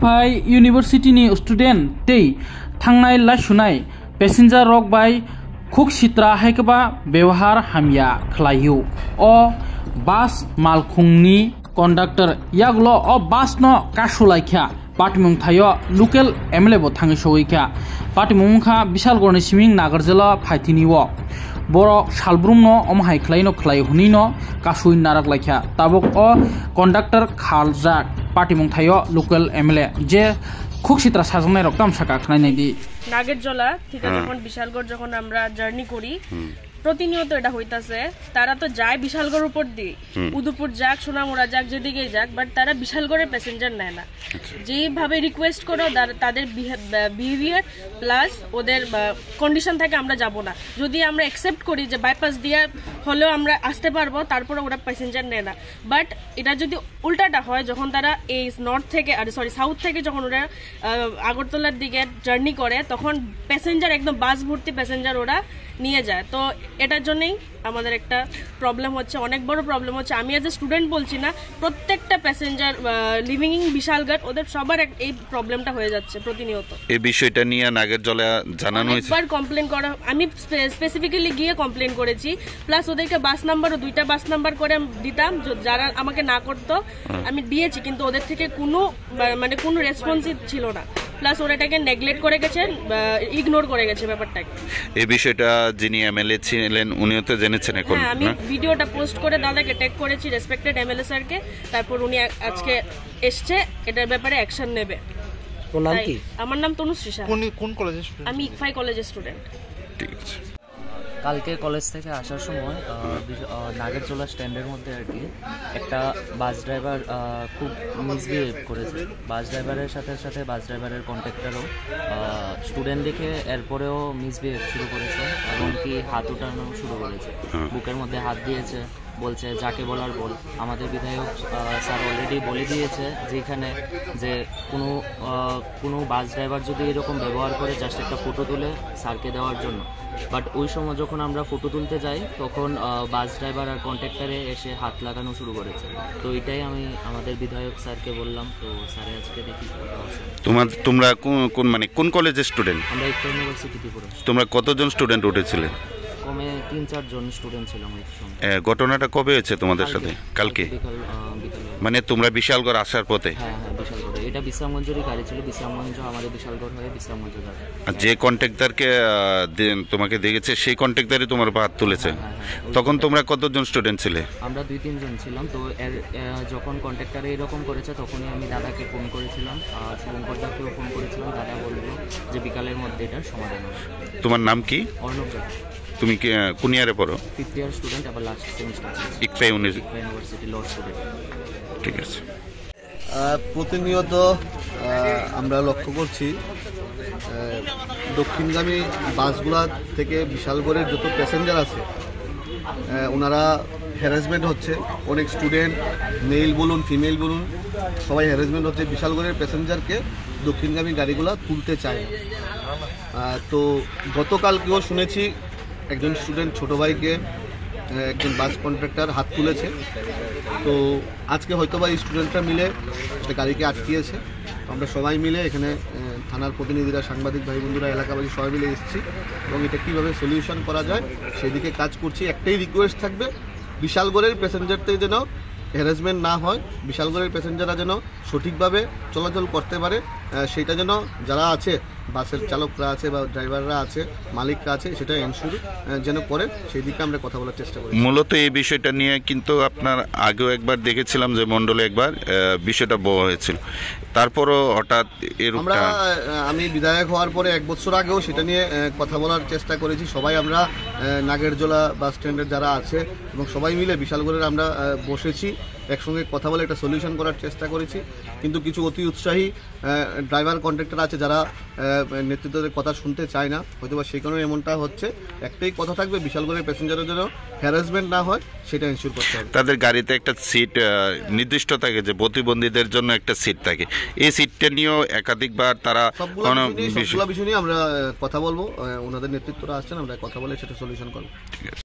फाय university student तै थांनाय लासुनाय passenger रक बाय खुक सित्रा हायकबा व्यवहार हामिया खलायु ओ बास मालखुंगनी कंडक्टर यागलो ओ बास न कासुलायख्या पाटिमुं थायो लोकल एमएलए बो थांगै सौयख्या पाटिमुंखा विशालगढ़नि सिमिं नागरजला फायथिनिवो बरो सालब्रुम न अमहाय खलायनो खलाय हुनिनो कासुइ नारकलायख्या ताबक ओ कंडक्टर खालजा पाटिमुं थायो लोकल एमएलए जे খুক সিত্রা সাজানায় রক্তাম শাখা খানাই দি নাগেরজলা থেকে যখন বিশালগড় যখন আমরা জার্নি করি প্রতিনিয়ত এটা হইতাছে তারা তো যায় বিশালগড় উপর দিয়ে উদয়পুর যাক সোনামুড়া যাক যেদিকেই যাক বাট তারা বিশালগড়ের প্যাসেঞ্জার নেয় না যেভাবে রিকোয়েস্ট করো তাদের বিহেভিয়ার প্লাস ওদের কন্ডিশন থেকে আমরা যাব না যদি আমরা অ্যাকসেপ্ট করি যে বাইপাস দিয়ে হলেও আমরা আসতে পারবো তারপরে ওরা প্যাসেঞ্জার নেয় না বাট এটা যদি উল্টাটা হয় যখন তারা এই নর্থ থেকে সাউথ থেকে যখন ওরা আগরতলার দিকে জার্নি করে তখন প্যাসেঞ্জার একদম বাস ভর্তি প্যাসেঞ্জার ওরা নিয়ে যায় তো এটার জন্যই আমাদের একটা প্রবলেম হচ্ছে অনেক বড় প্রবলেম হচ্ছে আমি এজ এ স্টুডেন্ট বলছি না প্রত্যেকটা প্যাসেঞ্জার লিভিং ইন বিশালগড় ওদের সবার এই প্রবলেমটা হয়ে যাচ্ছে প্রতিনিয়ত এই বিষয়টা নিয়ে নাগেরজলা জানানো হয়েছে একবার কমপ্লেইন করা আমি স্পেসিফিক্যালি গিয়ে কমপ্লেইন করেছি প্লাস ওদেরকে বাস নাম্বারও 2টা বাস নাম্বার করে দিতাম যারা আমাকে না করতো আমি দিয়েছি কিন্তু ওদের থেকে কোনো রেসপন্সিভ ছিল না প্লাস ওরা এটাকে নেগলেক্ট করে গেছেন ইগনোর করে গেছে ব্যাপারটাকে এই বিষয়টা যিনি এমএলএ ছিলেন উনিও তো জেনেছেন এখন আমি ভিডিওটা পোস্ট করে দাদাকে ট্যাগ করেছি রেসপেক্টেড এমএলএ স্যারকে তারপর উনি আজকে এসছে এটার ব্যাপারে অ্যাকশন নেবে কোন নাম কি আমার নাম তনুশ্রী শাহ কোন কলেজের স্টুডেন্ট আমি ইকফাই কলেজের স্টুডেন্ট ঠিক আছে কালকে কলেজ থেকে আসার সময় নাগেরজলা স্ট্যান্ডের মধ্যে আর কি একটা বাস ড্রাইভার খুব মিসবিহেভ করেছে বাস ড্রাইভারের সাথে সাথে বাস ড্রাইভারের কন্ট্রাক্টরও স্টুডেন্ট দেখে এরপরেও মিসবিহেভ শুরু করেছে এমনকি হাত উঠানো শুরু করেছে বুকের মধ্যে হাত দিয়েছে বলছে যাকে বলার বল আমাদের বিধায়ক স্যার অলরেডি বলে দিয়েছে যেখানে যে কোনো বাস ড্রাইভার যদি এরকম ব্যবহার করে জাস্ট একটা ফটো তুলে স্যারকে দেওয়ার জন্য বাট ওই সময় যখন আমরা ফটো তুলতে যাই তখন বাস ড্রাইভার আর কন্ট্রাক্টরে এসে হাত লাগানো শুরু করেছে তো এটাই আমি আমাদের বিধায়ক স্যারকে বললাম তো স্যারে আজকে দেখি তোমরা কোন কলেজের স্টুডেন্ট আমরা ইকফাই ইউনিভার্সিটি ত্রিপুরা তোমরা কতজন স্টুডেন্ট উঠেছিলে কমে 3-4 জন স্টুডেন্ট ছিলাম ঘটনাটা কবে হয়েছে তোমাদের সাথে কালকে মানে তোমরা বিশালগড় আসার পথে হ্যাঁ বিশালগড় এটা বিশ্রামগঞ্জেরই গাড়ি ছিল বিশ্রামগঞ্জ আমাদের বিশালগড় হয়ে বিশ্রামগঞ্জ যাবে আর যে কন্ট্রাক্টরকে তোমাকে দেখেছে সেই কন্ট্রাক্টরই তোমার হাত তুলেছে তখন তোমরা কতজন স্টুডেন্ট ছিলে আমরা 2-3 জন ছিলাম তো যখন কন্ট্রাক্টর এরকম করেছে তখনই আমি দাদাকে ফোন করেছিলাম শুভঙ্করদাকেও ফোন করেছিলাম দাদা বললো যে বিকালের মধ্যে এটার সমাধান হবে তোমার নাম কি অর্ণব তুমি কি কোন ইয়ারে পড়ো 5th ইয়ার স্টুডেন্ট আবার last semester ICFAI university law student ঠিক আছে প্রতিনিয়ত আমরা লক্ষ্য করছি দক্ষিণগামী বাসগুলা থেকে বিশালগড়ের যত প্যাসেঞ্জার আছে ওনারা হ্যারাসমেন্ট হচ্ছে অনেক স্টুডেন্ট মেল বলুন ফিমেল বলুন সবাই হ্যারাসমেন্ট হচ্ছে বিশালগড়ের প্যাসেঞ্জারকে দক্ষিণগামী গাড়িগুলা তুলতে চায় তো গতকালকেও শুনেছি একজন স্টুডেন্ট ছোটো ভাইকে একজন বাস কন্ট্রাক্টর হাত তুলেছে তো আজকে হয়তো বা স্টুডেন্টরা মিলে একটা গাড়িকে আটকিয়েছে আমরা সবাই মিলে এখানে থানার প্রতিনিধিরা সাংবাদিক ভাই বন্ধুরা এলাকাবাসী সবাই মিলে এসেছি এবং এটা কীভাবে সলিউশন করা যায় সেদিকে কাজ করছি একটাই রিকোয়েস্ট থাকবে বিশালগড়ের প্যাসেঞ্জারদের যেন হ্যারাসমেন্ট না হয় বিশালগড়ের প্যাসেঞ্জাররা যেন সঠিকভাবে চলাচল করতে পারে সেটা যেন যারা আছে বাসের চালকরা আছে বা ড্রাইভাররা আছে মালিকরা আছে সেটা এনশিওর যেন করে সেই দিকে আমরা কথা বলার চেষ্টা করি মূলত এই বিষয়টা নিয়ে কিন্তু আপনার আগেও একবার দেখেছিলাম যে মণ্ডলে একবার বিষয়টা বড় হয়েছিল তারপরও হঠাৎ আমি বিধায়ক হওয়ার পরে 1 বছর আগেও সেটা নিয়ে কথা বলার চেষ্টা করেছি সবাই আমরা নাগেরজলা বাস স্ট্যান্ডের যারা আছে এবং সবাই মিলে বিশালগড়ের আমরা বসেছি একসঙ্গে কথা বলে একটা সলিউশন করার চেষ্টা করেছি কিন্তু কিছু অতি উৎসাহী ড্রাইভার কন্ট্রাক্টর আছে যারা নেতৃত্বের কথা শুনতে চায় না হয়তো বা সেই কারণে এমনটা হচ্ছে একটাই কথা থাকবে বিশালগড়ের প্যাসেঞ্জারের যেন হ্যারাসমেন্ট না হয় সেটা এনশিওর করতে হবে তাদের গাড়িতে একটা সিট নির্দিষ্ট থাকে যে প্রতিবন্ধীদের জন্য একটা সিট থাকে এই সিটটা নিয়েও একাধিকবার তারা সবগুলো বিষয় নিয়ে আমরা কথা বলবো ওনাদের নেতৃত্বরা আসছেন আমরা কথা বলে সেটা সলিউশন করবো ঠিক আছে।